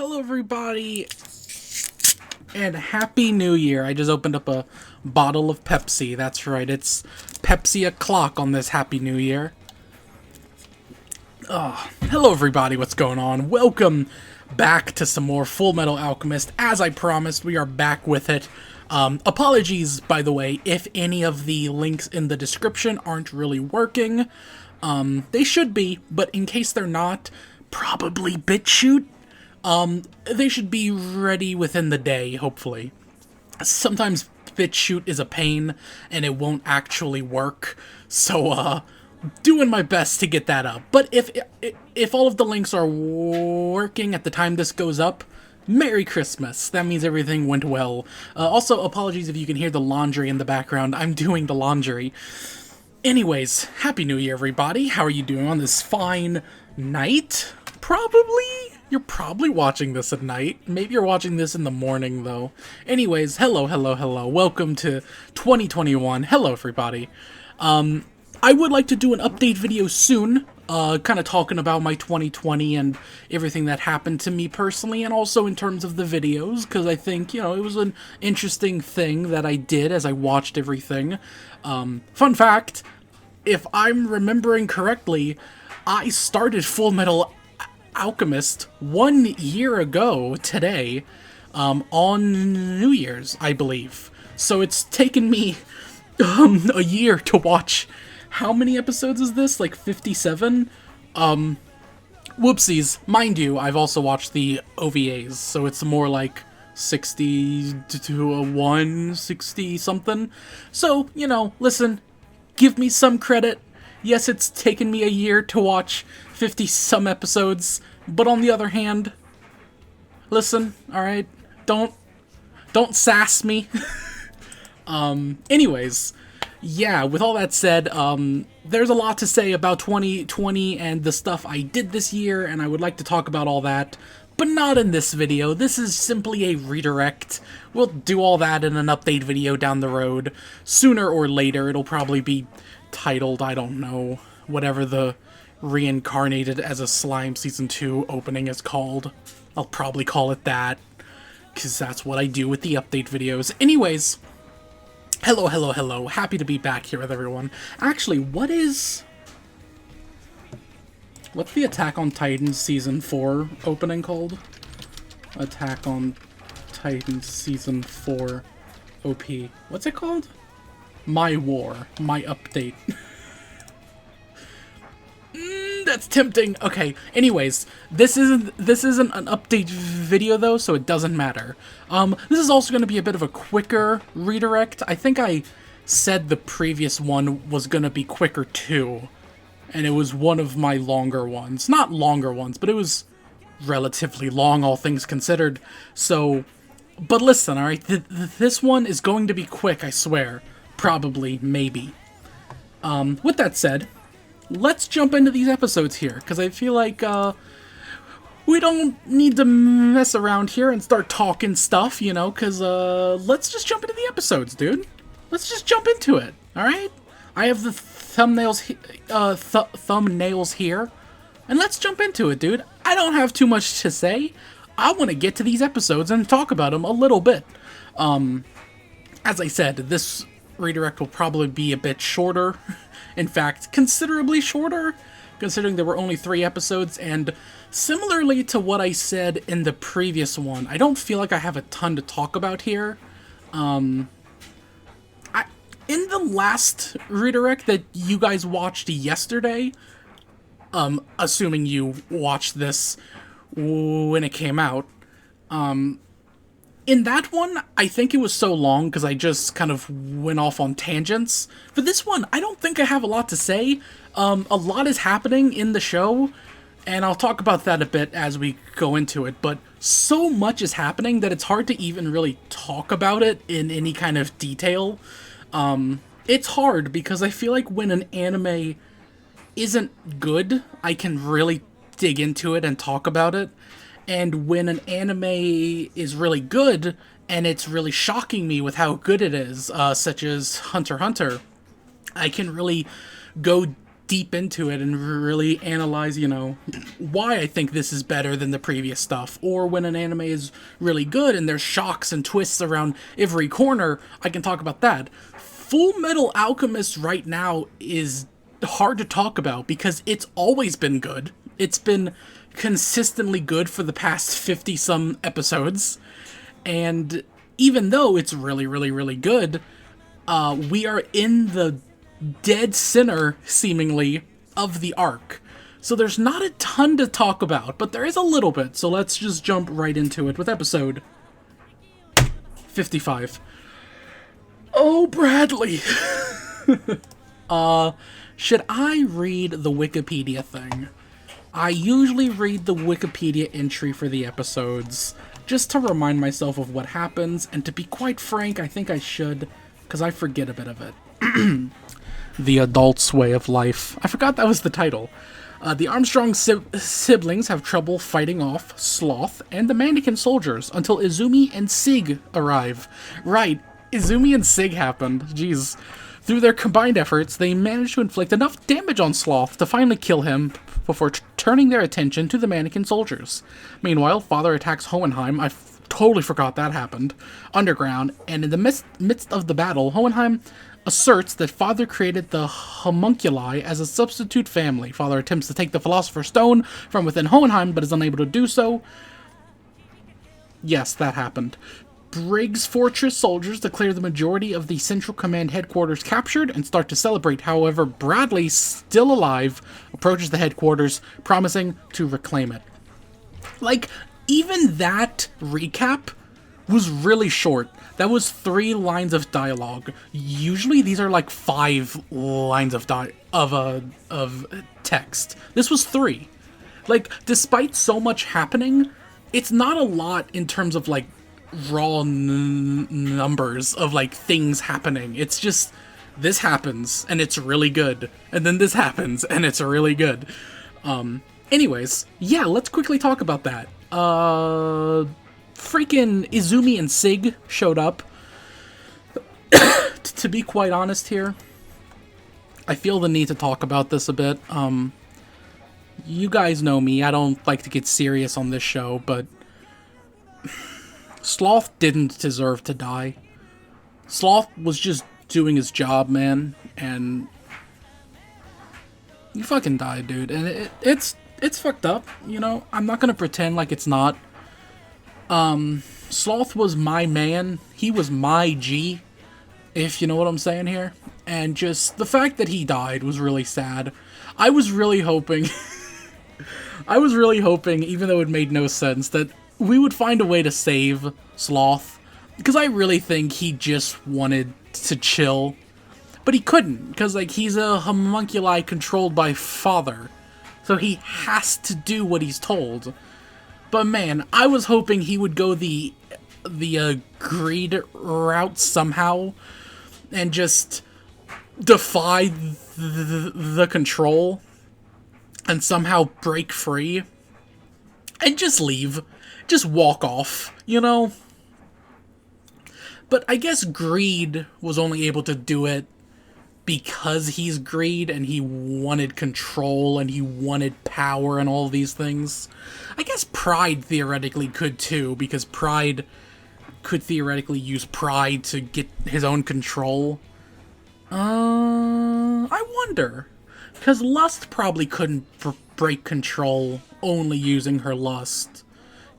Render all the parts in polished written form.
Hello everybody, and Happy New Year. I just opened up a bottle of Pepsi. That's right, it's Pepsi o'clock on this Happy New Year. Hello everybody, what's going on? Welcome back to some more Full Metal Alchemist. As I promised, we are back with it. Apologies, by the way, if any of the links in the description aren't really working. They should be, but in case they're not, probably BitChute. They should be ready within the day, hopefully. Sometimes BitChute is a pain, and it won't actually work, so, doing my best to get that up. But if all of the links are working at the time this goes up, Merry Christmas. That means everything went well. Also, apologies if you can hear the laundry in the background. I'm doing the laundry. Anyways, Happy New Year, everybody. How are you doing on this fine night? Probably? You're probably watching this at night. Maybe you're watching this in the morning, though. Anyways, hello. Welcome to 2021. Hello, everybody. I would like to do an update video soon, kind of talking about my 2020 and everything that happened to me personally, and also in terms of the videos, because I think, you know, it was an interesting thing that I did as I watched everything. Fun fact, if I'm remembering correctly, I started Full Metal Alchemist 1 year ago today, on New Year's, I believe. So it's taken me, a year to watch. How many episodes is this? Like 57? Whoopsies. Mind you, I've also watched the OVAs, so it's more like 60 to 160 something. So, you know, listen, give me some credit. Yes, it's taken me a year to watch 50 some episodes, but on the other hand, listen, alright? Don't sass me. Anyways, yeah, with all that said, there's a lot to say about 2020 and the stuff I did this year, and I would like to talk about all that, but not in this video. This is simply a redirect. We'll do all that in an update video down the road. Sooner or later, it'll probably be titled, I don't know, whatever the Reincarnated as a Slime Season 2 opening is called. I'll probably call it that, because that's what I do with the update videos. Anyways, hello. Happy to be back here with everyone. Actually, what's the Attack on Titan Season 4 opening called? Attack on Titan Season 4 OP. What's it called? My War. My Update. That's tempting. Okay, anyways, this isn't an update video though, so it doesn't matter. This is also going to be a bit of a quicker redirect. I think I said the previous one was going to be quicker too, and it was one of my longer ones. Not longer ones, but it was relatively long, all things considered. So, but listen, alright, this one is going to be quick, I swear. Probably, maybe. With that said, let's jump into these episodes here, because I feel like, we don't need to mess around here and start talking stuff, you know, because, let's just jump into the episodes, dude. Let's just jump into it, alright? I have the thumbnails here, and let's jump into it, dude. I don't have too much to say. I want to get to these episodes and talk about them a little bit. As I said, this redirect will probably be a bit shorter. In fact, considerably shorter, considering there were only 3 episodes, and similarly to what I said in the previous one, I don't feel like I have a ton to talk about here. In the last redirect that you guys watched yesterday, assuming you watched this when it came out, in that one, I think it was so long because I just kind of went off on tangents. For this one, I don't think I have a lot to say. A lot is happening in the show, and I'll talk about that a bit as we go into it, but so much is happening that it's hard to even really talk about it in any kind of detail. It's hard because I feel like when an anime isn't good, I can really dig into it and talk about it. And when an anime is really good, and it's really shocking me with how good it is, such as Hunter x Hunter, I can really go deep into it and really analyze, you know, why I think this is better than the previous stuff, or when an anime is really good and there's shocks and twists around every corner, I can talk about that. Full Metal Alchemist right now is hard to talk about because it's always been good. It's been consistently good for the past 50-some episodes, and even though it's really, really, really good, we are in the dead center, seemingly, of the arc. So there's not a ton to talk about, but there is a little bit, so let's just jump right into it with episode 55. Oh, Bradley! Should I read the Wikipedia thing? I usually read the Wikipedia entry for the episodes, just to remind myself of what happens, and to be quite frank, I think I should, because I forget a bit of it. The Adult's Way of Life. I forgot that was the title. The Armstrong siblings have trouble fighting off Sloth and the mannequin soldiers until Izumi and Sig arrive. Right, Izumi and Sig happened. Jeez. Through their combined efforts, they manage to inflict enough damage on Sloth to finally kill him before turning their attention to the mannequin soldiers. Meanwhile, Father attacks Hohenheim. I totally forgot that happened. Underground, and in the midst of the battle, Hohenheim asserts that Father created the homunculi as a substitute family. Father attempts to take the Philosopher's Stone from within Hohenheim, but is unable to do so. Yes, that happened. Briggs Fortress soldiers declare the majority of the Central Command headquarters captured and start to celebrate. However, Bradley, still alive, approaches the headquarters, promising to reclaim it. Like, even that recap was really short. That was 3 lines of dialogue. Usually these are like 5 lines of text. This was 3. Like, despite so much happening, it's not a lot in terms of like raw numbers of like things happening. It's just, this happens and it's really good, and then this happens and it's really good. Anyways, yeah, let's quickly talk about that. Freaking Izumi and Sig showed up. To be quite honest here, I feel the need to talk about this a bit. You guys know me, I don't like to get serious on this show, but Sloth didn't deserve to die. Sloth was just doing his job, man, and he fucking died, dude. And it's fucked up, you know? I'm not gonna pretend like it's not. Sloth was my man. He was my G, if you know what I'm saying here. And just the fact that he died was really sad. I was really hoping, even though it made no sense, that we would find a way to save Sloth, because I really think he just wanted to chill, but he couldn't, because like he's a homunculi controlled by Father, so he has to do what he's told. But man, I was hoping he would go the greed route somehow, and just defy the control, and somehow break free, and just leave. Just walk off, you know? But I guess Greed was only able to do it because he's Greed and he wanted control and he wanted power and all these things. I guess Pride theoretically could too, because Pride could theoretically use Pride to get his own control. I wonder. Because Lust probably couldn't break control only using her lust.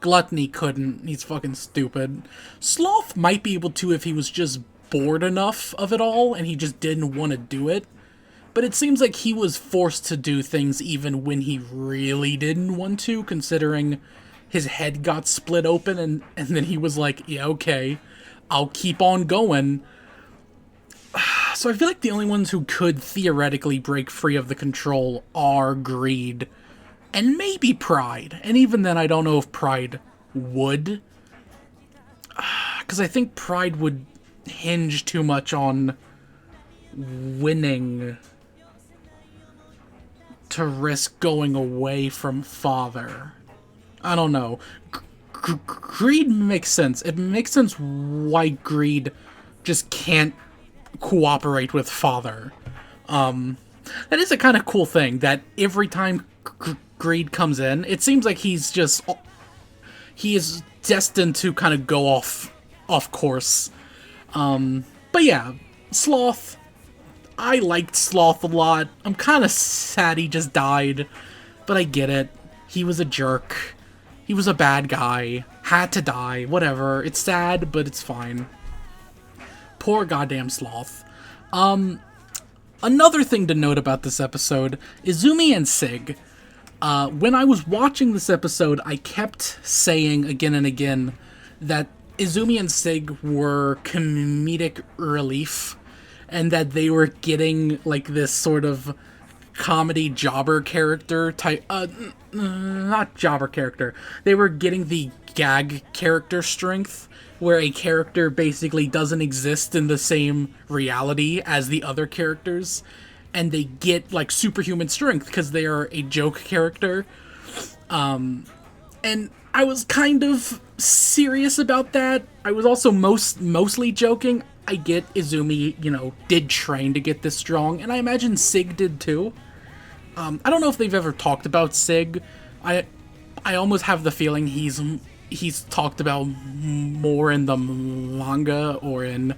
Gluttony couldn't. He's fucking stupid. Sloth might be able to if he was just bored enough of it all and he just didn't want to do it. But it seems like he was forced to do things even when he really didn't want to, considering his head got split open and then he was like, yeah, okay, I'll keep on going. So I feel like the only ones who could theoretically break free of the control are Greed and maybe Pride. And even then, I don't know if Pride would. Because I think Pride would hinge too much on winning to risk going away from Father. I don't know. Greed makes sense. It makes sense why Greed just can't cooperate with Father. That is a kind of cool thing, that every time Greed comes in, it seems like he is destined to kind of go off course. But yeah, Sloth, I liked Sloth a lot. I'm kind of sad he just died, but I get it. He was a jerk. He was a bad guy. Had to die. Whatever. It's sad, but it's fine. Poor goddamn Sloth. Another thing to note about this episode, Izumi and Sig. When I was watching this episode, I kept saying again and again that Izumi and Sig were comedic relief, and that they were getting, like, this sort of comedy jobber character type, not jobber character. They were getting the gag character strength, where a character basically doesn't exist in the same reality as the other characters, and they get, like, superhuman strength because they are a joke character. And I was kind of serious about that. I was also mostly joking. I get Izumi, you know, did train to get this strong, and I imagine Sig did too. I don't know if they've ever talked about Sig. I almost have the feeling he's talked about more in the manga or in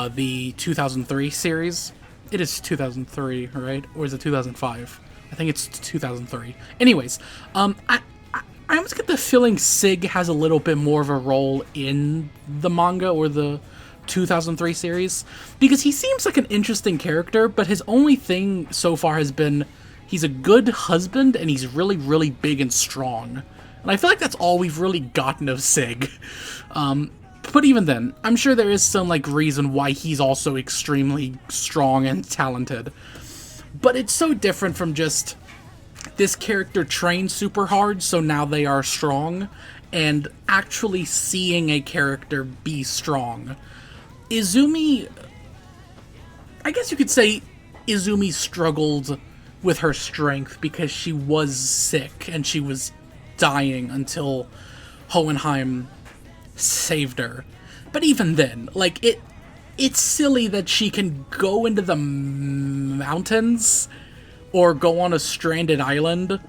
the 2003 series. It is 2003, right? Or is it 2005? I think it's 2003. Anyways, I almost get the feeling Sig has a little bit more of a role in the manga or the 2003 series, because he seems like an interesting character, but his only thing so far has been he's a good husband and he's really, really big and strong. And I feel like that's all we've really gotten of Sig. But even then, I'm sure there is some, like, reason why he's also extremely strong and talented. But it's so different from just this character trained super hard, so now they are strong, and actually seeing a character be strong. Izumi, I guess you could say Izumi struggled with her strength because she was sick and she was dying until Hohenheim saved her. But even then, like, it's silly that she can go into the mountains or go on a stranded island,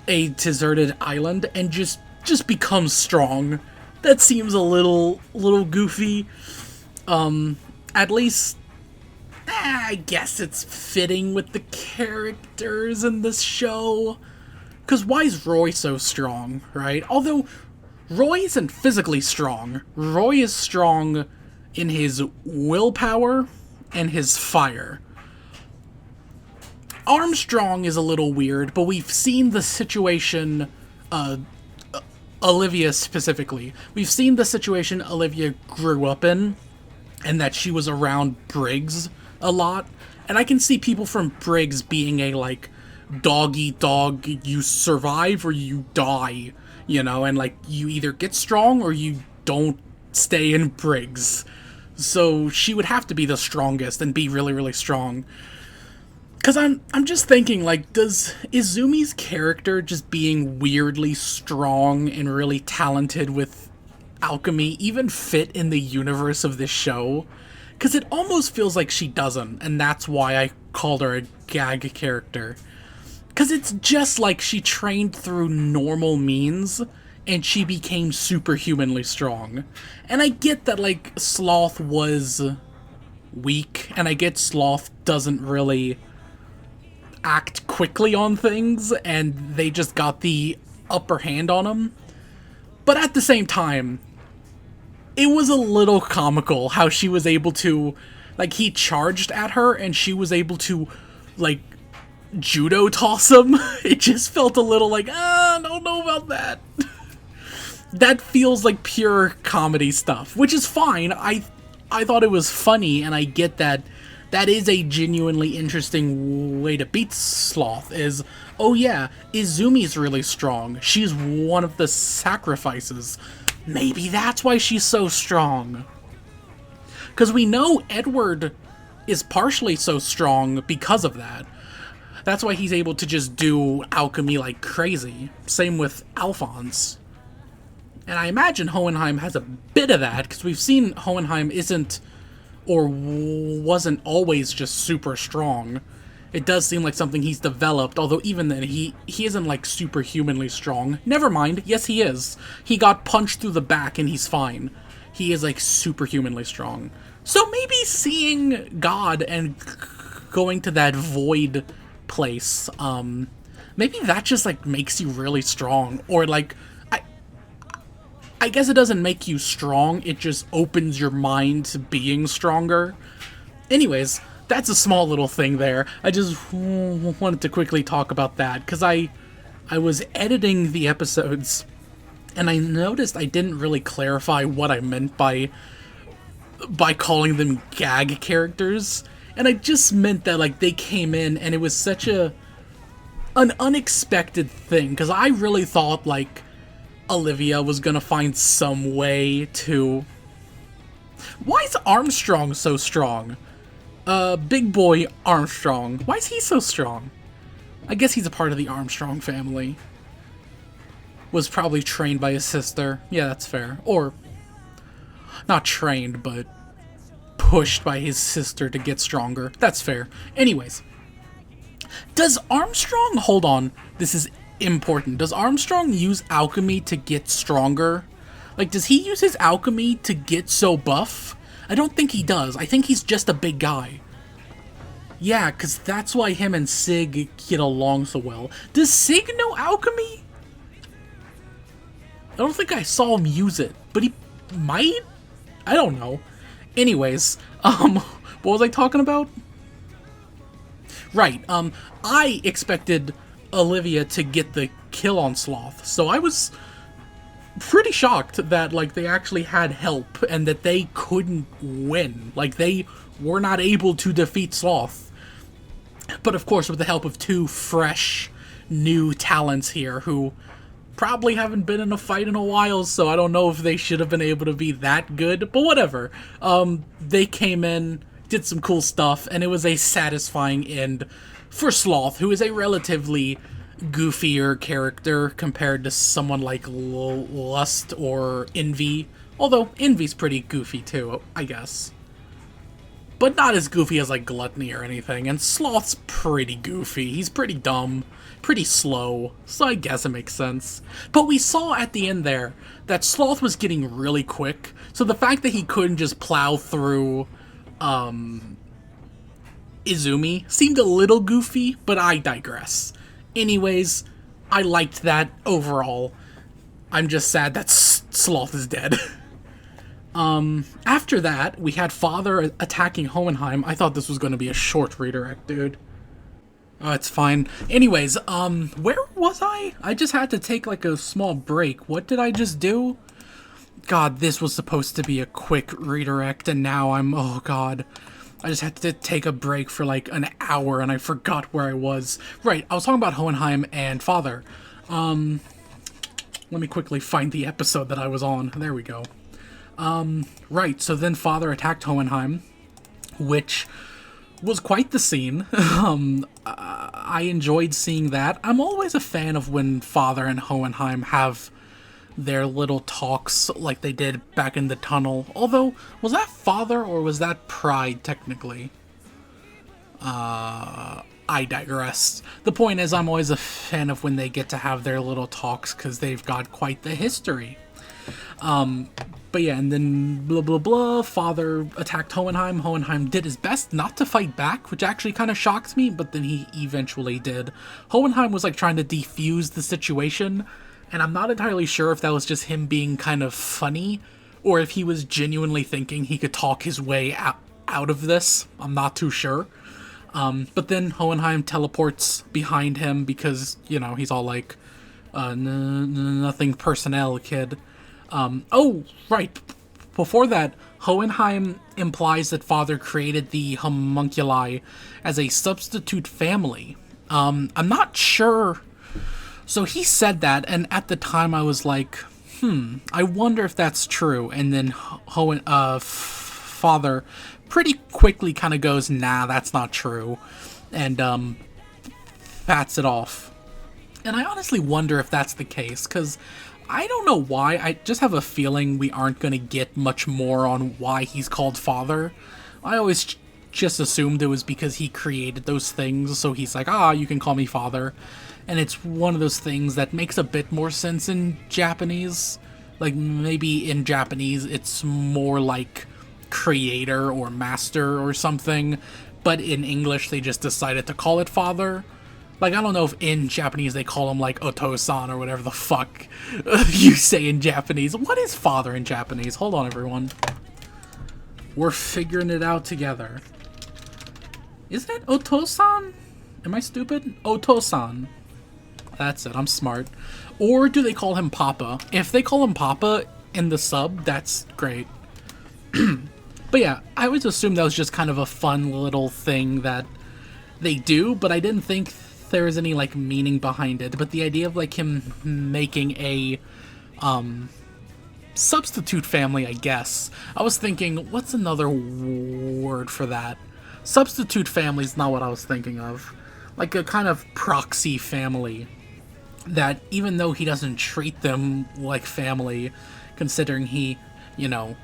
a deserted island, and just become strong. That seems a little goofy. At least, I guess it's fitting with the characters in this show. Because why is Roy so strong, right? Although, Roy isn't physically strong. Roy is strong in his willpower and his fire. Armstrong is a little weird, but we've seen the situation, Olivia specifically. We've seen the situation Olivia grew up in, and that she was around Briggs a lot. And I can see people from Briggs being a, like, dog-eat-dog, you survive or you die, you know, and, like, you either get strong or you don't stay in Briggs. So she would have to be the strongest and be really, really strong. Because I'm just thinking, like, does Izumi's character just being weirdly strong and really talented with alchemy even fit in the universe of this show? Because it almost feels like she doesn't, and that's why I called her a gag character. Because it's just like she trained through normal means, and she became superhumanly strong. And I get that, like, Sloth was weak, and I get Sloth doesn't really act quickly on things, and they just got the upper hand on him. But at the same time, it was a little comical how she was able to, like, he charged at her, and she was able to, like, judo toss him. It just felt a little like, I don't know about that. That feels like pure comedy stuff, which is fine. I thought it was funny, and I get that that is a genuinely interesting way to beat Sloth, is, oh yeah, Izumi's really strong. She's one of the sacrifices. Maybe that's why she's so strong. Because we know Edward is partially so strong because of that. That's why he's able to just do alchemy like crazy. Same with Alphonse. And I imagine Hohenheim has a bit of that, because we've seen Hohenheim isn't, or wasn't always just super strong. it does seem like something he's developed, although even then, he isn't, like, superhumanly strong. Never mind, yes he is. He got punched through the back and he's fine. He is, like, superhumanly strong. So maybe seeing God and going to that void place, maybe that just, like, makes you really strong. Or, like, I guess it doesn't make you strong, it just opens your mind to being stronger. Anyways, that's a small little thing there. I just wanted to quickly talk about that, because I was editing the episodes, and I noticed I didn't really clarify what I meant by calling them gag characters, and I just meant that, like, they came in, and it was such an unexpected thing, because I really thought, like, Olivia was gonna find some way to... Why is Armstrong so strong? Big boy Armstrong. Why is he so strong? I guess he's a part of the Armstrong family. Was probably trained by his sister. Yeah, that's fair. Or, not trained, but pushed by his sister to get stronger. That's fair. Anyways. Does Armstrong... Hold on. This is important. Does Armstrong use alchemy to get stronger? Like, does he use his alchemy to get so buff? I don't think he does. I think he's just a big guy. Yeah, because that's why him and Sig get along so well. Does Sig know alchemy? I don't think I saw him use it, but he might? I don't know. Anyways, what was I talking about? Right, I expected Olivia to get the kill on Sloth, so I was pretty shocked that, like, they actually had help and that they couldn't win. Like, they were not able to defeat Sloth. But of course, with the help of two fresh, new talents here who probably haven't been in a fight in a while, so I don't know if they should have been able to be that good, but whatever. They came in, did some cool stuff, and it was a satisfying end for Sloth, who is a relatively goofier character compared to someone like Lust or Envy. Although, Envy's pretty goofy too, I guess. But not as goofy as, like, Gluttony or anything, and Sloth's pretty goofy. He's pretty dumb, pretty slow, so I guess it makes sense. But we saw at the end there that Sloth was getting really quick, so the fact that he couldn't just plow through, Izumi seemed a little goofy, but I digress. Anyways, I liked that overall. I'm just sad that Sloth is dead. After that, we had Father attacking Hohenheim. I thought this was going to be a short redirect, dude. Oh, it's fine. Anyways, where was I? I just had to take, like, a small break. What did I just do? God, this was supposed to be a quick redirect, and now oh god. I just had to take a break for, like, an hour, and I forgot where I was. Right, I was talking about Hohenheim and Father. Let me quickly find the episode that I was on. There we go. Right, so then Father attacked Hohenheim, which was quite the scene. I enjoyed seeing that. I'm always a fan of when Father and Hohenheim have their little talks like they did back in the tunnel. Although, was that Father or was that Pride, technically? I digress. The point is, I'm always a fan of when they get to have their little talks, because they've got quite the history. But yeah, and then blah blah blah, Father attacked Hohenheim. Hohenheim did his best not to fight back, which actually kind of shocked me, but then he eventually did. Hohenheim was, like, trying to defuse the situation, and I'm not entirely sure if that was just him being kind of funny, or if he was genuinely thinking he could talk his way out of this. I'm not too sure. But then Hohenheim teleports behind him because, you know, he's all like, nothing personnel, kid. Oh, right. Before that, Hohenheim implies that Father created the homunculi as a substitute family. I'm not sure. So he said that, and at the time I was like, I wonder if that's true. And then Father pretty quickly kind of goes, nah, that's not true, and bats it off. And I honestly wonder if that's the case, because I don't know why. I just have a feeling we aren't going to get much more on why he's called Father. I always just assumed it was because he created those things, so he's like, ah, you can call me father. And it's one of those things that makes a bit more sense in Japanese. Like, maybe in Japanese it's more like creator or master or something, but in English they just decided to call it father. Like, I don't know if in Japanese they call him, like, Otosan or whatever the fuck you say in Japanese. What is father in Japanese? Hold on, everyone. We're figuring it out together. Isn't it Otosan? Am I stupid? Otosan. That's it, I'm smart. Or do they call him Papa? If they call him Papa in the sub, that's great. But yeah, I always assumed that was just kind of a fun little thing that they do, but I didn't think there was any, like, meaning behind it. But the idea of, like, him making a, substitute family, I guess. I was thinking, what's another word for that? Substitute family is not what I was thinking of. Like a kind of proxy family that, even though he doesn't treat them like family, considering he, you know,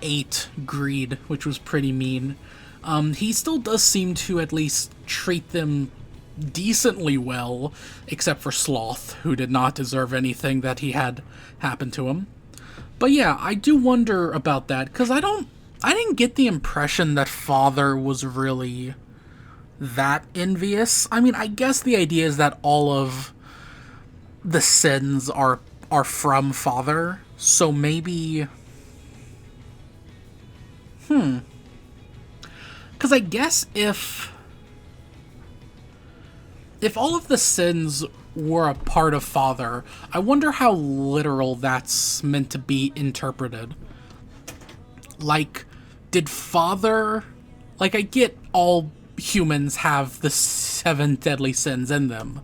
ate greed, which was pretty mean, he still does seem to at least treat them decently well, except for Sloth, who did not deserve anything that he had happen to him. But yeah, I do wonder about that, because I didn't get the impression that Father was really that envious. I mean, I guess the idea is that all of the sins are from Father, so maybe... Because I guess if all of the sins were a part of Father, I wonder how literal that's meant to be interpreted. Like, did Father... Like, I get all humans have the 7 deadly sins in them,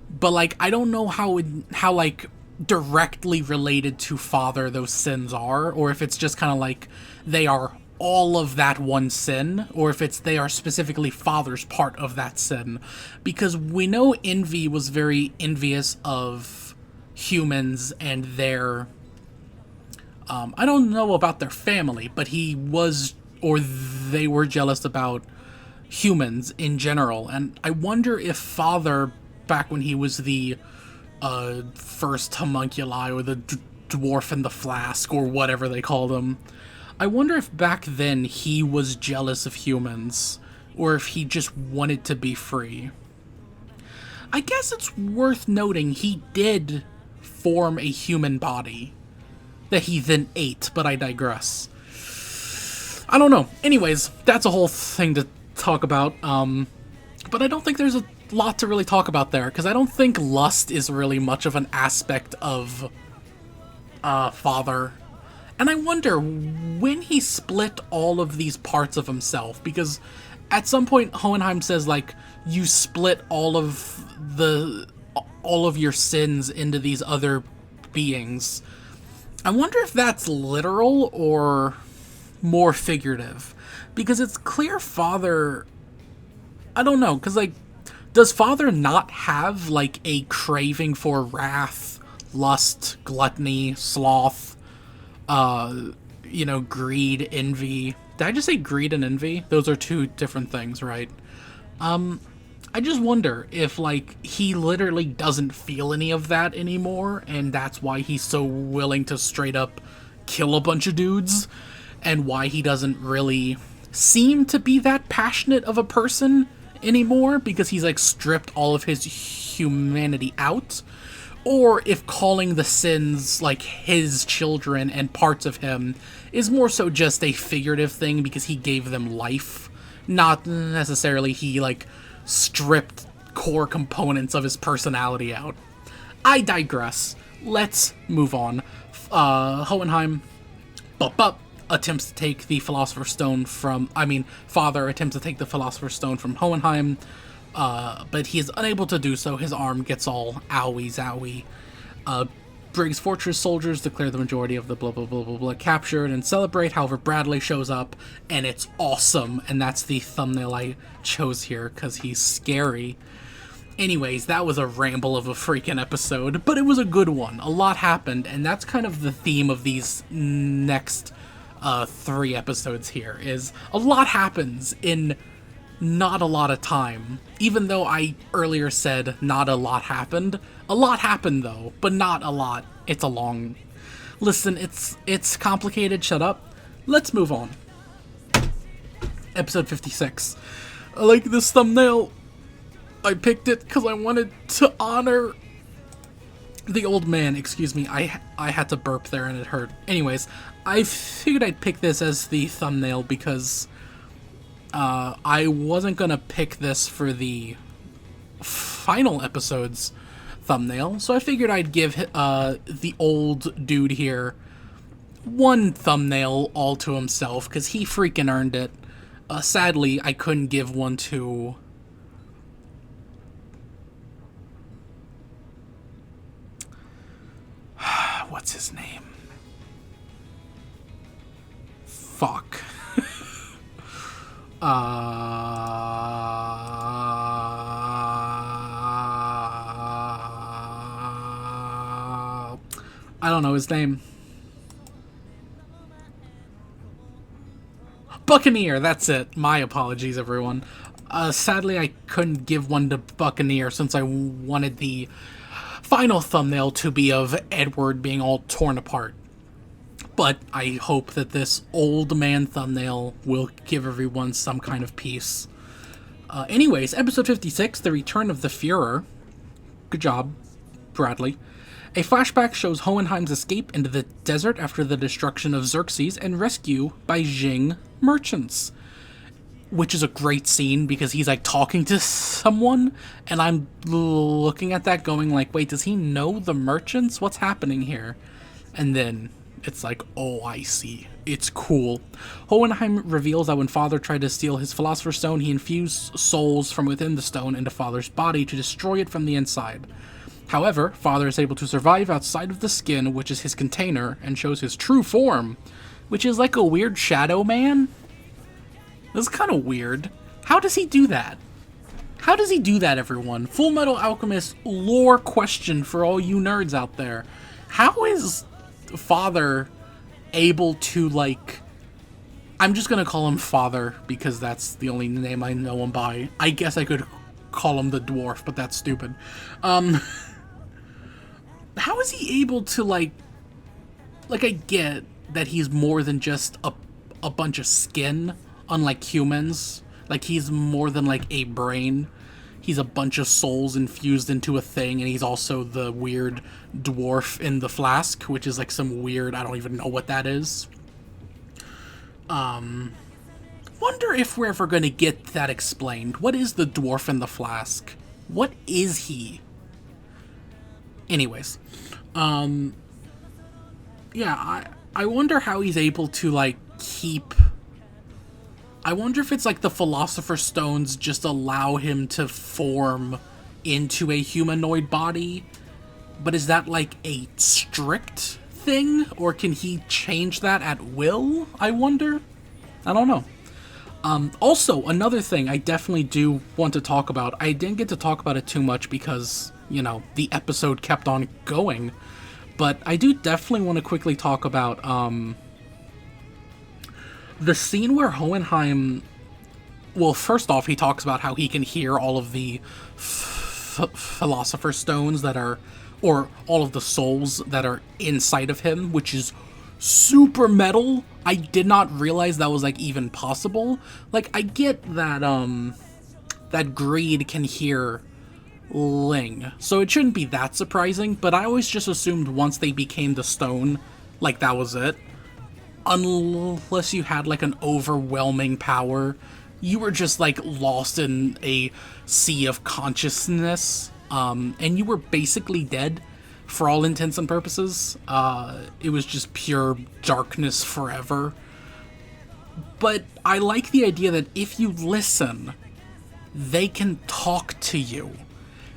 but, like, I don't know how, like, directly related to Father those sins are, or if it's just kind of like they are all of that one sin, or if they are specifically Father's part of that sin. Because we know Envy was very envious of humans and their... I don't know about their family, but he was, or they were jealous about humans in general. And I wonder if Father, back when he was the first homunculi, or the dwarf in the flask, or whatever they called him, I wonder if back then he was jealous of humans, or if he just wanted to be free. I guess it's worth noting he did form a human body that he then ate, but I digress. I don't know. Anyways, that's a whole thing to talk about, but I don't think there's a lot to really talk about there, because I don't think lust is really much of an aspect of Father. And I wonder, when he split all of these parts of himself, because at some point Hohenheim says, like, you split all of your sins into these other beings. I wonder if that's literal or more figurative, because it's clear Father... I don't know, because, like, does Father not have, like, a craving for wrath, lust, gluttony, sloth, you know, greed, envy? Did I just say greed and envy? Those are two different things, right? I just wonder if, like, he literally doesn't feel any of that anymore, and that's why he's so willing to straight up kill a bunch of dudes, and why he doesn't really seem to be that passionate of a person anymore, because he's, like, stripped all of his humanity out. Or if calling the sins, like, his children and parts of him is more so just a figurative thing because he gave them life, not necessarily he, like, stripped core components of his personality out. I digress. Let's move on. Hohenheim attempts to take the Philosopher's Stone from... Father attempts to take the Philosopher's Stone from Hohenheim, but he is unable to do so. His arm gets all owie-zowie. Briggs Fortress soldiers declare the majority of the blah blah blah blah blah captured and celebrate. However, Bradley shows up, and it's awesome, and that's the thumbnail I chose here, because he's scary. Anyways, that was a ramble of a freaking episode, but it was a good one. A lot happened, and that's kind of the theme of these next 3 episodes here, is a lot happens in not a lot of time. Even though I earlier said not a lot happened though, but not a lot. It's a long... Listen, it's complicated, shut up. Let's move on. Episode 56. I like this thumbnail. I picked it because I wanted to honor the old man. Excuse me, I had to burp there and it hurt. Anyways, I figured I'd pick this as the thumbnail because I wasn't gonna pick this for the final episode's thumbnail, so I figured I'd give the old dude here one thumbnail all to himself because he freaking earned it. Sadly, I couldn't give one to... What's his name? Fuck. I don't know his name. Buccaneer, that's it. My apologies, everyone. Sadly, I couldn't give one to Buccaneer since I wanted the final thumbnail to be of Edward being all torn apart. But I hope that this old man thumbnail will give everyone some kind of peace. Anyways, episode 56, The Return of the Führer. Good job, Bradley. A flashback shows Hohenheim's escape into the desert after the destruction of Xerxes and rescue by Jing merchants. Which is a great scene because he's like talking to someone and I'm looking at that going like, wait, does he know the merchants? What's happening here? And then it's like, oh, I see. It's cool. Hohenheim reveals that when Father tried to steal his Philosopher's Stone, he infused souls from within the stone into Father's body to destroy it from the inside. However, Father is able to survive outside of the skin, which is his container, and shows his true form, which is like a weird shadow man. That's kind of weird. How does he do that? How does he do that, everyone? Full Metal Alchemist lore question for all you nerds out there. How is Father able to, like... I'm just gonna call him Father, because that's the only name I know him by. I guess I could call him the dwarf, but that's stupid. How is he able to, like, I get that he's more than just a bunch of skin, unlike humans. Like, he's more than, like, a brain. He's a bunch of souls infused into a thing, and he's also the weird dwarf in the flask, which is, like, some weird, I don't even know what that is. Wonder if we're ever gonna get that explained. What is the dwarf in the flask? What is he? Anyways, yeah, I wonder how he's able to, like, keep... I wonder if it's like the Philosopher's Stones just allow him to form into a humanoid body, but is that, like, a strict thing, or can he change that at will, I wonder? I don't know. Also, another thing I definitely do want to talk about, I didn't get to talk about it too much because, you know, the episode kept on going, but I do definitely want to quickly talk about, the scene where Hohenheim... Well, first off, he talks about how he can hear all of the Philosopher's Stones that are... Or all of the souls that are inside of him, which is super metal. I did not realize that was, like, even possible. Like, I get that, that Greed can hear Ling, so it shouldn't be that surprising, but I always just assumed once they became the stone, like, that was it. Unless you had, like, an overwhelming power, you were just, like, lost in a sea of consciousness, and you were basically dead for all intents and purposes. It was just pure darkness forever. But I like the idea that if you listen, they can talk to you.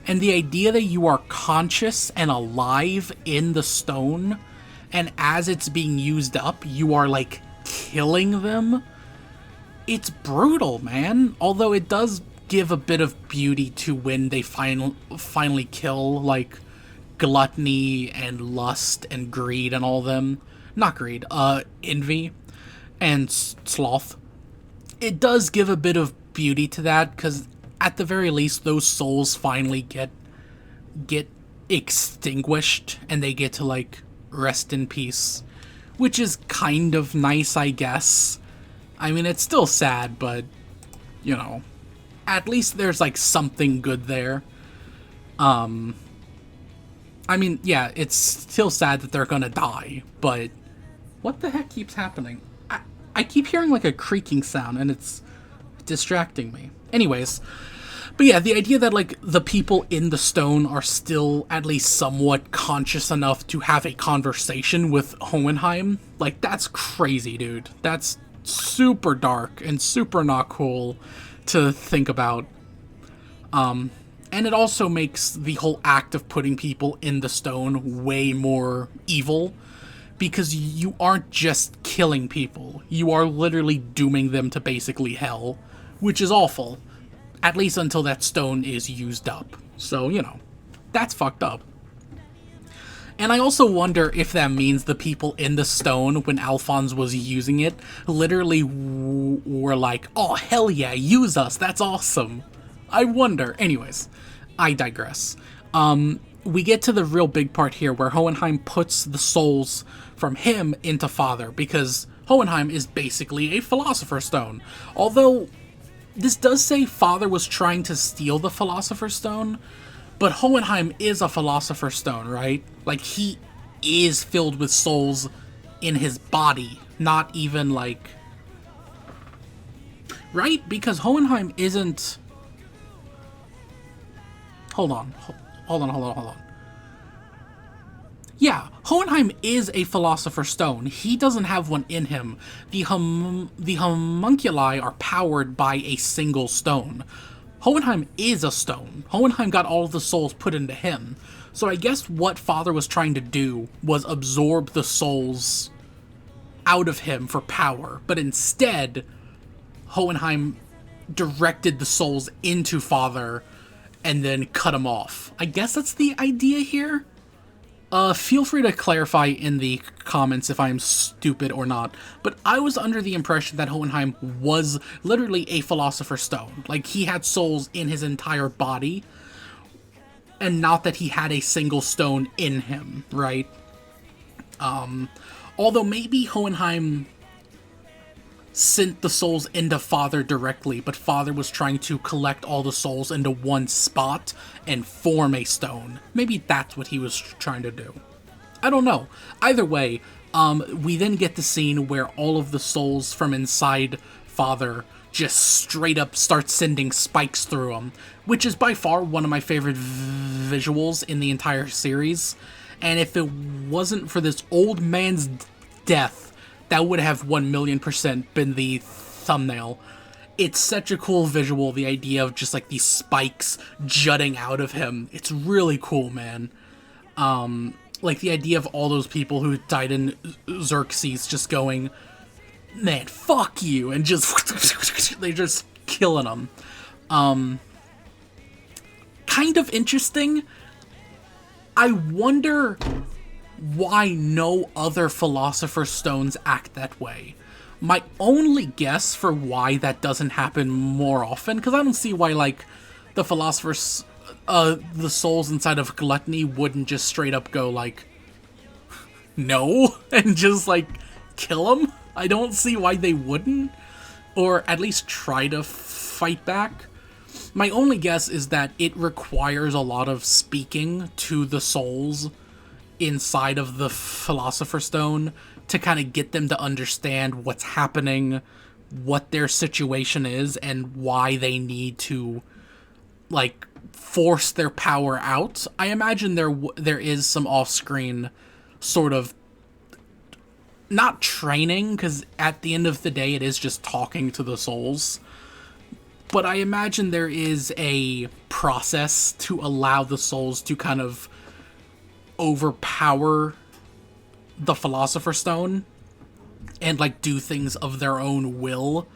And the idea that you are conscious and alive in the stone, and as it's being used up, you are, like, killing them. It's brutal, man. Although it does give a bit of beauty to when they finally kill, like, gluttony and lust and greed and all them. Not greed, envy. and sloth. It does give a bit of beauty to that, because at the very least, those souls finally get extinguished, and they get to, like, rest in peace, which is kind of nice, I guess. I mean, it's still sad, but, you know, at least there's, like, something good there. I mean, yeah, it's still sad that they're gonna die, but what the heck keeps happening? I keep hearing, like, a creaking sound, and it's distracting me. Anyways, but yeah, the idea that, like, the people in the stone are still at least somewhat conscious enough to have a conversation with Hohenheim, like, that's crazy, dude. That's super dark and super not cool to think about. And it also makes the whole act of putting people in the stone way more evil, because you aren't just killing people, you are literally dooming them to basically hell, which is awful. At least until that stone is used up. So, you know, that's fucked up. And I also wonder if that means the people in the stone, when Alphonse was using it, literally were like, oh, hell yeah, use us, that's awesome. I wonder. Anyways, I digress. We get to the real big part here, where Hohenheim puts the souls from him into Father, because Hohenheim is basically a Philosopher's Stone. Although, this does say Father was trying to steal the Philosopher's Stone, but Hohenheim is a Philosopher's Stone, right? Like, he is filled with souls in his body, not even, like... Right? Because Hohenheim isn't... Hold on. Yeah, Hohenheim is a Philosopher's Stone. He doesn't have one in him. The homunculi are powered by a single stone. Hohenheim is a stone. Hohenheim got all of the souls put into him. So I guess what Father was trying to do was absorb the souls out of him for power. But instead, Hohenheim directed the souls into Father and then cut him off. I guess that's the idea here? Feel free to clarify in the comments if I'm stupid or not, but I was under the impression that Hohenheim was literally a Philosopher's Stone. Like, he had souls in his entire body, and not that he had a single stone in him, right? Although maybe Hohenheim sent the souls into Father directly, but Father was trying to collect all the souls into one spot and form a stone. Maybe that's what he was trying to do. I don't know. Either way, we then get the scene where all of the souls from inside Father just straight up start sending spikes through him, which is by far one of my favorite visuals in the entire series. And if it wasn't for this old man's death, that would have 1,000,000% been the thumbnail. It's such a cool visual, the idea of just, like, these spikes jutting out of him. It's really cool, man. Like, the idea of all those people who died in Xerxes just going, man, fuck you, and just, they're just killing them. Kind of interesting. I wonder why no other Philosopher's Stones act that way. My only guess for why that doesn't happen more often, because I don't see why, like, the Philosopher's, the souls inside of Gluttony wouldn't just straight up go, like, no, and just, like, kill him. I don't see why they wouldn't, or at least try to fight back. My only guess is that it requires a lot of speaking to the souls inside of the Philosopher's Stone to kind of get them to understand what's happening, what their situation is, and why they need to, like, force their power out. I imagine there is some off-screen sort of, not training, because at the end of the day it is just talking to the souls, but I imagine there is a process to allow the souls to kind of overpower the Philosopher's Stone and, like, do things of their own will.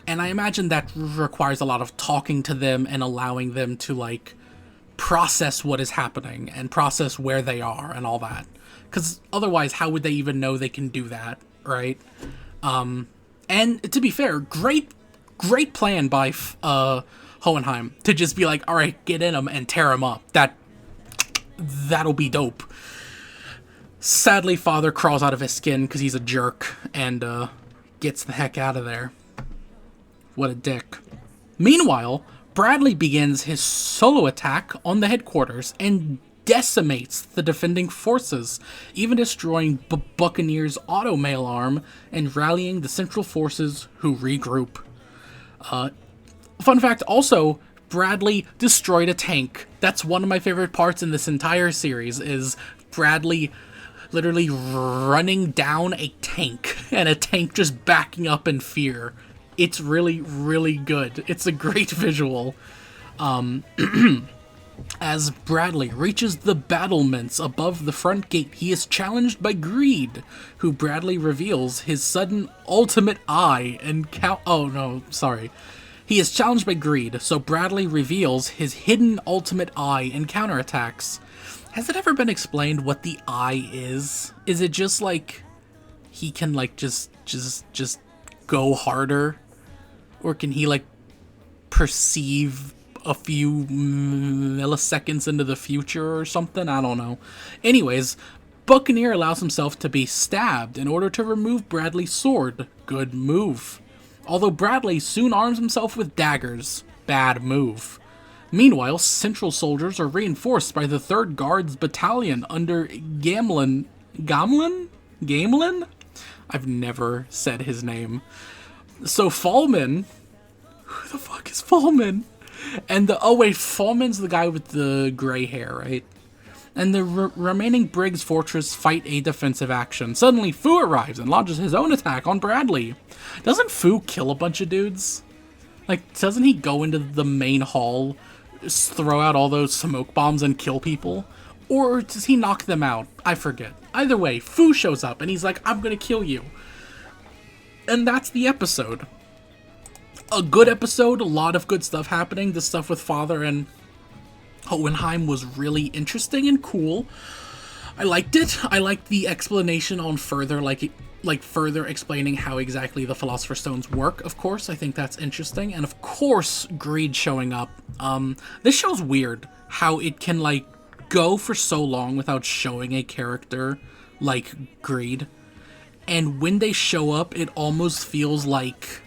And I imagine that requires a lot of talking to them and allowing them to, like, process what is happening and process where they are and all that. Because otherwise, how would they even know they can do that, right? And to be fair, great plan by Hohenheim to just be like, all right, get in him and tear him up. That'll be dope. Sadly, Father crawls out of his skin because he's a jerk and gets the heck out of there. What a dick. Meanwhile, Bradley begins his solo attack on the headquarters and decimates the defending forces, even destroying Buccaneer's auto mail arm and rallying the central forces, who regroup. Fun fact also, Bradley destroyed a tank. That's one of my favorite parts in this entire series, is Bradley literally running down a tank and a tank just backing up in fear. It's really, really good. It's a great visual. As Bradley reaches the battlements above the front gate, he is challenged by Greed, who Bradley reveals his sudden ultimate eye and He is challenged by Greed, so Bradley reveals his hidden ultimate eye and counterattacks. Has it ever been explained what the eye is? Is it just like he can like just go harder? Or can he like perceive a few milliseconds into the future or something? I don't know. Anyways, Buccaneer allows himself to be stabbed in order to remove Bradley's sword. Good move. Although Bradley soon arms himself with daggers. Bad move. Meanwhile, Central soldiers are reinforced by the 3rd Guards Battalion under Gamlin? I've never said his name. So Fallman... Who the fuck is Fallman? And Fallman's the guy with the gray hair, right? And the remaining Briggs Fortress fight a defensive action. Suddenly, Fu arrives and launches his own attack on Bradley. Doesn't Fu kill a bunch of dudes? Like, doesn't he go into the main hall, throw out all those smoke bombs and kill people? Or does he knock them out? I forget. Either way, Fu shows up and he's like, I'm gonna kill you. And that's the episode. A good episode, a lot of good stuff happening. The stuff with Father and Hohenheim was really interesting and cool. I liked it. I liked the explanation on further, further explaining how exactly the Philosopher's Stones work, of course. I think that's interesting. And of course, Greed showing up. This show's weird how it can, like, go for so long without showing a character like Greed. And when they show up, it almost feels like...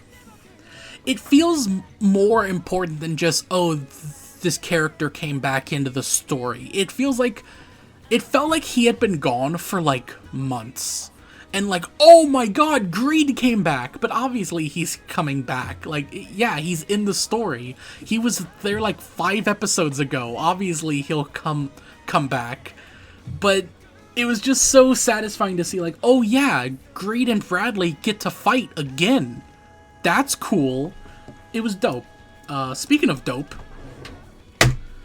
It feels more important than just, oh, this character came back into the story. It felt like he had been gone for, like, months. And, like, oh my god, Greed came back! But obviously he's coming back. Like, yeah, he's in the story. He was there, like, 5 episodes ago. Obviously he'll come back. But it was just so satisfying to see, like, oh yeah, Greed and Bradley get to fight again. That's cool. It was dope. Speaking of dope,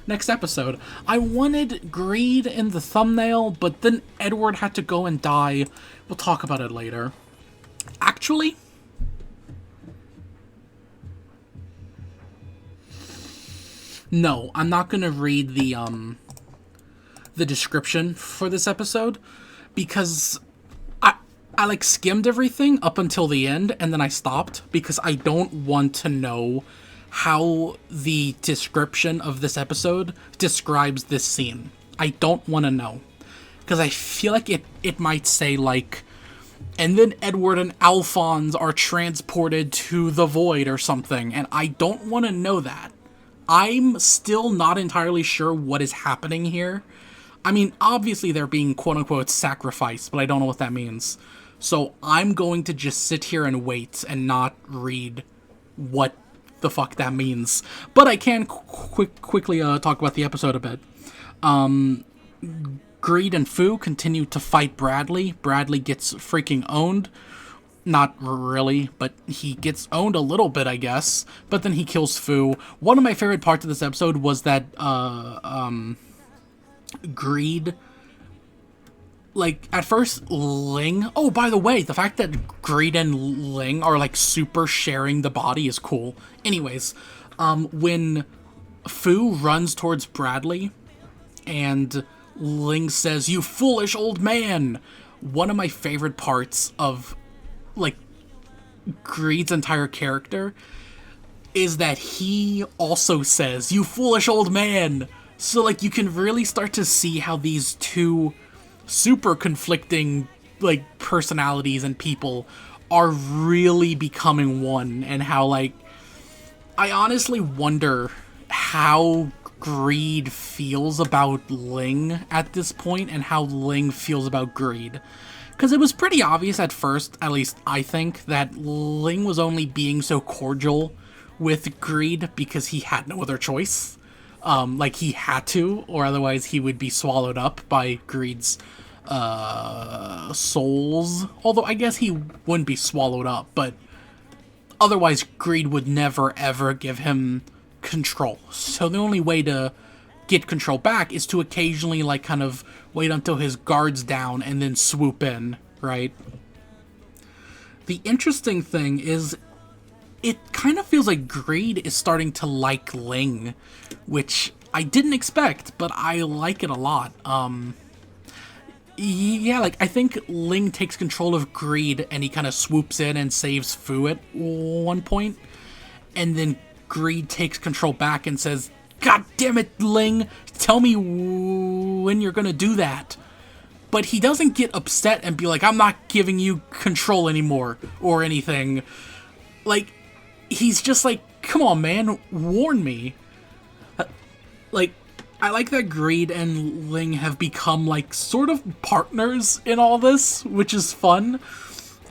next episode. I wanted Greed in the thumbnail, but then Edward had to go and die. We'll talk about it later. Actually, no, I'm not gonna read the description for this episode, because I like skimmed everything up until the end, and then I stopped, because I don't want to know how the description of this episode describes this scene. I don't want to know. Because I feel like it might say, like, and then Edward and Alphonse are transported to the void or something, and I don't want to know that. I'm still not entirely sure what is happening here. I mean, obviously they're being quote-unquote sacrificed, but I don't know what that means. So I'm going to just sit here and wait and not read what the fuck that means. But I can quickly talk about the episode a bit. Greed and Fu continue to fight Bradley. Bradley gets freaking owned. Not really, but he gets owned a little bit, I guess. But then he kills Fu. One of my favorite parts of this episode was that Greed... Like, at first, Ling... Oh, by the way, the fact that Greed and Ling are, like, super sharing the body is cool. Anyways, when Fu runs towards Bradley, and Ling says, "You foolish old man!" One of my favorite parts of, like, Greed's entire character is that he also says, "You foolish old man." So, like, you can really start to see how these two super conflicting, like, personalities and people are really becoming one, and how, like, I honestly wonder how Greed feels about Ling at this point, and how Ling feels about Greed. Because it was pretty obvious at first, at least I think, that Ling was only being so cordial with Greed because he had no other choice. Like, he had to, or otherwise he would be swallowed up by Greed's souls. Although I guess he wouldn't be swallowed up, but otherwise Greed would never ever give him control. So the only way to get control back is to occasionally, like, kind of wait until his guard's down and then swoop in, right? The interesting thing is, it kind of feels like Greed is starting to like Ling, which I didn't expect, but I like it a lot. Yeah, like, I think Ling takes control of Greed and he kind of swoops in and saves Fu at one point, and then Greed takes control back and says, "God damn it, Ling, tell me when you're gonna do that." But he doesn't get upset and be like, "I'm not giving you control anymore," or anything. Like, he's just like, "Come on, man, warn me." Like, I like that Greed and Ling have become, like, sort of partners in all this, which is fun.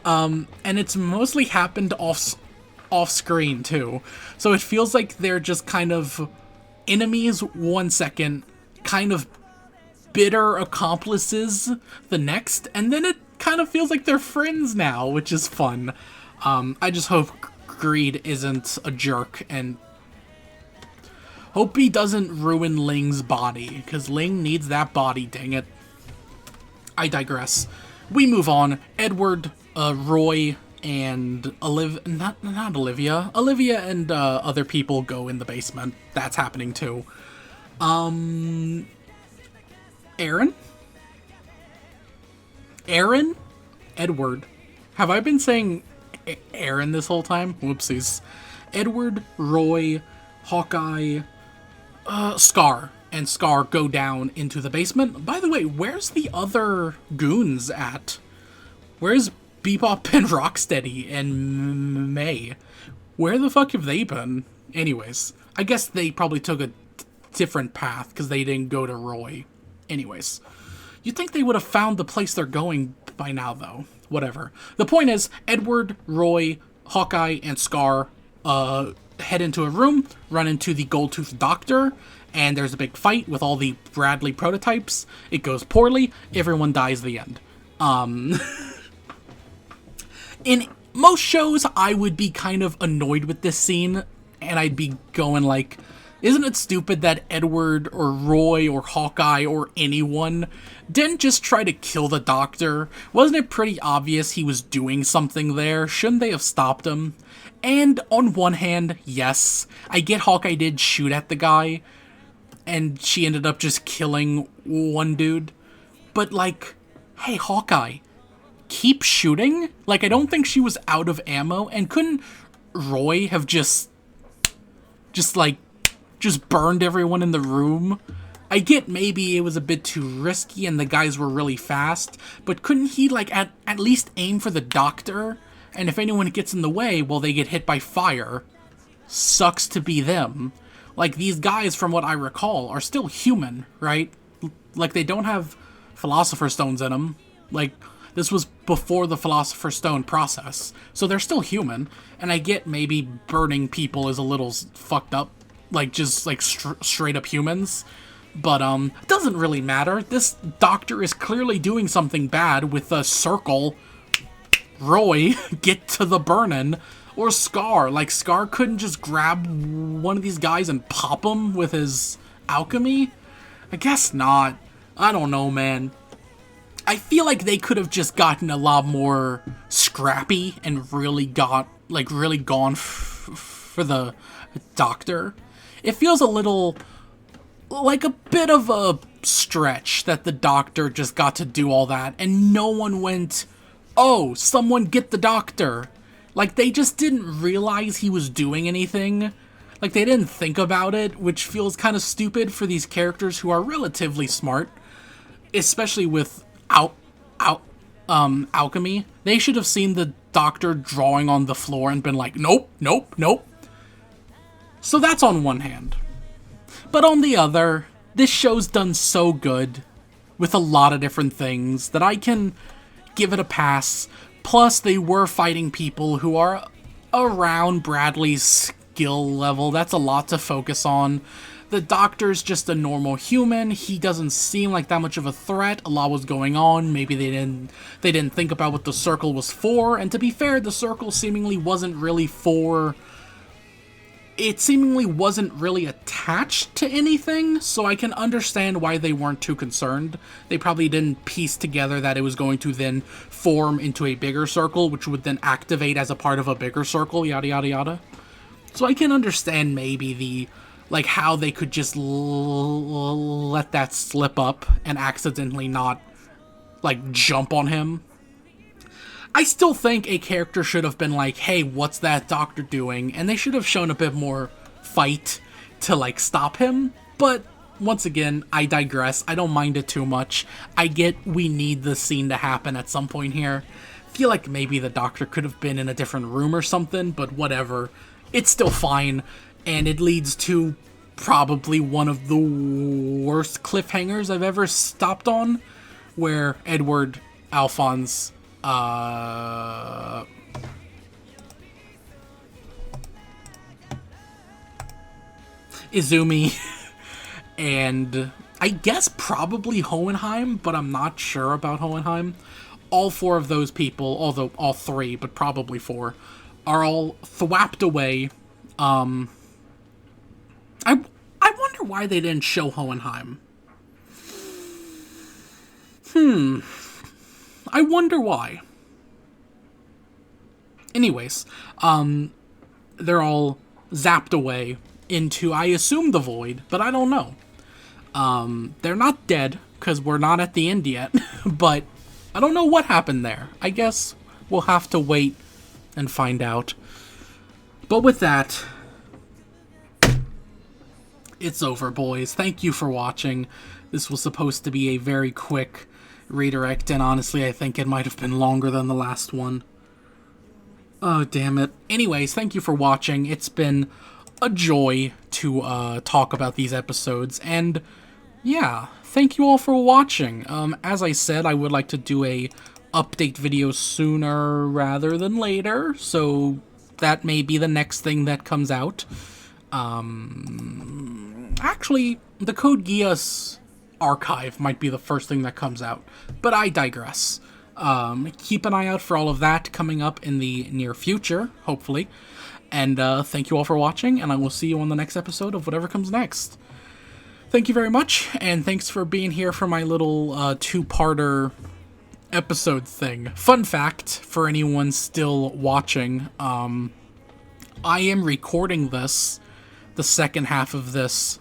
And it's mostly happened off screen too. So it feels like they're just kind of enemies 1 second, kind of bitter accomplices the next, and then it kind of feels like they're friends now, which is fun. I just hope Greed isn't a jerk, and hope he doesn't ruin Ling's body, because Ling needs that body, dang it. I digress. We move on. Edward, Roy, and not Olivia. Olivia and other people go in the basement. That's happening too. Aaron? Edward. Have I been saying Aaron this whole time? Whoopsies. Edward, Roy, Hawkeye, Scar, and Scar go down into the basement. By the way, where's the other goons at? Where's Bebop and Rocksteady and May? Where the fuck have they been? Anyways, I guess they probably took a different path because they didn't go to Roy. Anyways, you'd think they would have found the place they're going by now, though. Whatever. The point is, Edward, Roy, Hawkeye, and Scar head into a room, run into the gold-toothed doctor, and there's a big fight with all the Bradley prototypes. It goes poorly. Everyone dies at the end. In most shows, I would be kind of annoyed with this scene, and I'd be going like, isn't it stupid that Edward or Roy or Hawkeye or anyone didn't just try to kill the doctor? Wasn't it pretty obvious he was doing something there? Shouldn't they have stopped him? And on one hand, yes, I get Hawkeye did shoot at the guy, and she ended up just killing one dude. But, like, hey, Hawkeye, keep shooting? Like, I don't think she was out of ammo, and couldn't Roy have just burned everyone in the room? I get maybe it was a bit too risky and the guys were really fast, but couldn't he, like, at least aim for the doctor? And if anyone gets in the way, well, they get hit by fire. Sucks to be them. Like, these guys, from what I recall, are still human, right? Like, they don't have Philosopher's Stones in them. Like, this was before the Philosopher's Stone process. So they're still human. And I get maybe burning people is a little fucked up. Like, just, like, straight up humans. But, it doesn't really matter. This doctor is clearly doing something bad with a circle. Roy, get to the burnin'. Or Scar. Like, Scar couldn't just grab one of these guys and pop him with his alchemy? I guess not. I don't know, man. I feel like they could have just gotten a lot more scrappy and really gone for the doctor. It feels a little like a bit of a stretch that the doctor just got to do all that and no one went, "Oh, someone get the doctor." Like, they just didn't realize he was doing anything. Like, they didn't think about it, which feels kind of stupid for these characters who are relatively smart, especially with alchemy. They should have seen the doctor drawing on the floor and been like, nope, nope, nope. So that's on one hand. But on the other, this show's done so good with a lot of different things that I can give it a pass. Plus, they were fighting people who are around Bradley's skill level. That's a lot to focus on. The doctor's just a normal human. He doesn't seem like that much of a threat. A lot was going on. Maybe they didn't think about what the circle was for. And to be fair, the circle seemingly wasn't really for... It seemingly wasn't really attached to anything, so I can understand why they weren't too concerned. They probably didn't piece together that it was going to then form into a bigger circle, which would then activate as a part of a bigger circle, yada yada yada. So I can understand maybe the, like, how they could just let that slip up and accidentally not, like, jump on him. I still think a character should have been like, hey, what's that doctor doing? And they should have shown a bit more fight to, like, stop him. But, once again, I digress. I don't mind it too much. I get we need the scene to happen at some point here. Feel like maybe the doctor could have been in a different room or something, but whatever. It's still fine. And it leads to probably one of the worst cliffhangers I've ever stopped on, where Edward Alphonse... Izumi and I guess probably Hohenheim, but I'm not sure about Hohenheim. All four of those people, although all three, but probably four, are all thwapped away. I wonder why they didn't show Hohenheim. I wonder why. Anyways, they're all zapped away into, I assume, the void, but I don't know. They're not dead, because we're not at the end yet, but I don't know what happened there. I guess we'll have to wait and find out. But with that, it's over, boys. Thank you for watching. This was supposed to be a very quick redirect, and honestly, I think it might have been longer than the last one. Oh, damn it. Anyways, thank you for watching. It's been a joy to talk about these episodes, and yeah, thank you all for watching. As I said, I would like to do a update video sooner rather than later, so that may be the next thing that comes out. Actually, the Code Geass archive might be the first thing that comes out, but I digress. Keep an eye out for all of that coming up in the near future, hopefully. And thank you all for watching, and I will see you on the next episode of whatever comes next. Thank you very much, and thanks for being here for my little two-parter episode thing. Fun fact, for anyone still watching, I am recording this, the second half of this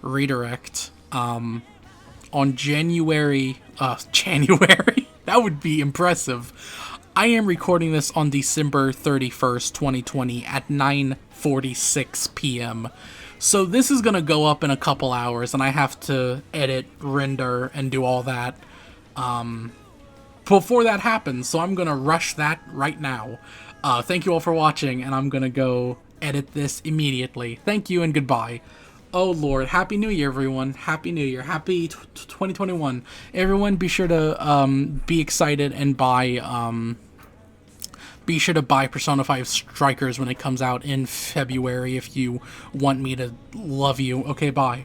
redirect, on January, that would be impressive. I am recording this on December 31st, 2020 at 9:46 p.m. So this is going to go up in a couple hours, and I have to edit, render, and do all that before that happens, so I'm going to rush that right now. Thank you all for watching, and I'm going to go edit this immediately. Thank you and goodbye. Oh Lord, Happy New Year, everyone. Happy New Year. Happy 2021. Everyone, be sure to be excited and buy Persona 5 Strikers when it comes out in February if you want me to love you. Okay, bye.